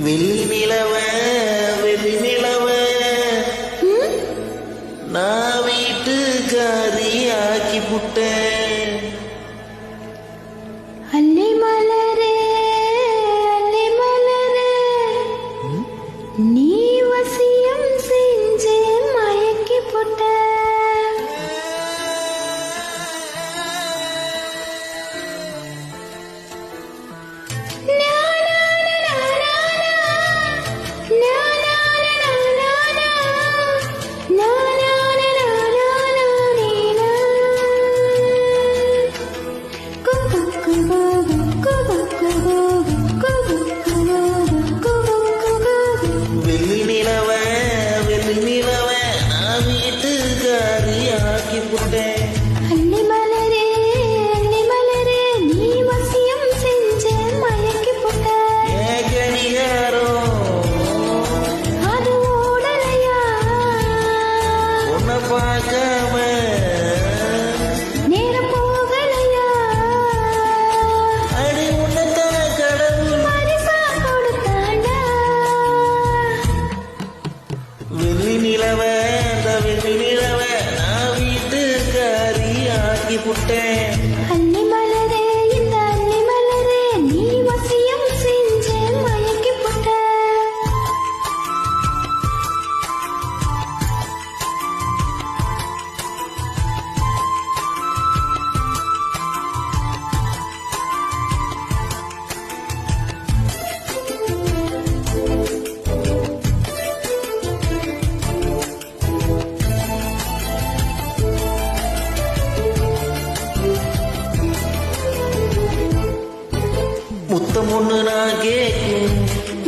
வெள்ளி நிலவ வெள்ளி நிலவ நான் வீட்டுக்காரி ஆக்கி புட்டேன். அல்லி மலரே அல்லி மலரே நீ வசியம் செஞ்சு மயக்கி புட்ட. வெள்ளி நிலவ வெள்ளி நிலவ நான் வீட்டுக்காரி ஆக்கி புட்டேன். அல்லி மலரே அல்லி மலரே நீ வசியம் செஞ்சு மயக்கி புட்ட. ஏன் கடிகாரம் அது ஓடலையா உன்னை பார்க்காம நேரம் போகலையா அடி உன்னைத்தான கடவுள் பரிசா கொடுத்தாண்டா. வெள்ளி நிலவ இந்த வெள்ளி நிலவ நான் வீட்டுக்காரி ஆக்கி புட்டேன். அல்லி மலரே இந்த அல்லி மலரே நீ வசியம் செஞ்சு மயக்கி புட்ட. முத்தம் ஒண்ணு நான் கேட்கும்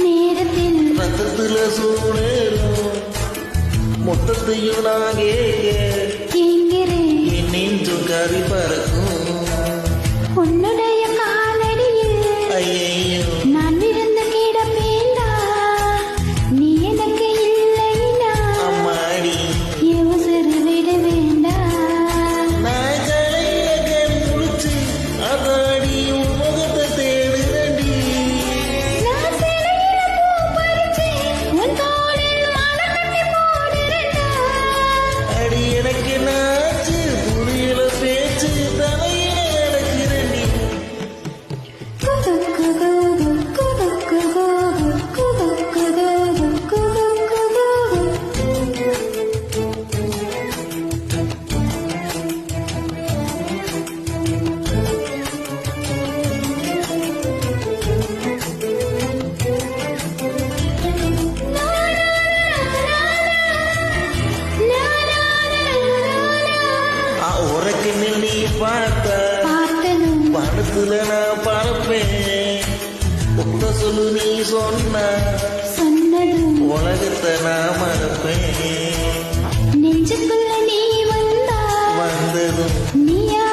நேரத்தில் ரத்தத்துல சூடேறும் மொத்தத்தையும் நான் கேட்க எங்கிறேன் என் நெஞ்சும் கறி பறக்கும். உன்னுடைய காலடியில் ஐயையோ நான் விழுந்து கிடப்பேண்டா. நீ எனக்கு இல்லைனா அம்மாடி என் உசுறு விட வேண்டாம். நான் கலைய கண் முழிச்சு அதாடி உன் முகத்தை தேடுறடி. நான் சிலையில பூ பறிச்சு உன் தோளில் மாலை கட்டி போடுறேன்டா. அடி எனக்கு நாச்சு புரியல பேச்சு தலையில நடக்கிறடி. உறக்கன்னு நீ பார்த்த பார்த்ததும் பணத்துல நான் பறப்பேன். உத்த சொல்லு நீ சொன்ன சொன்னதும் உலகத்தை நான் மறப்பேன். நெஞ்சுக்குள்ள நீ வந்தா வந்ததும் நீயா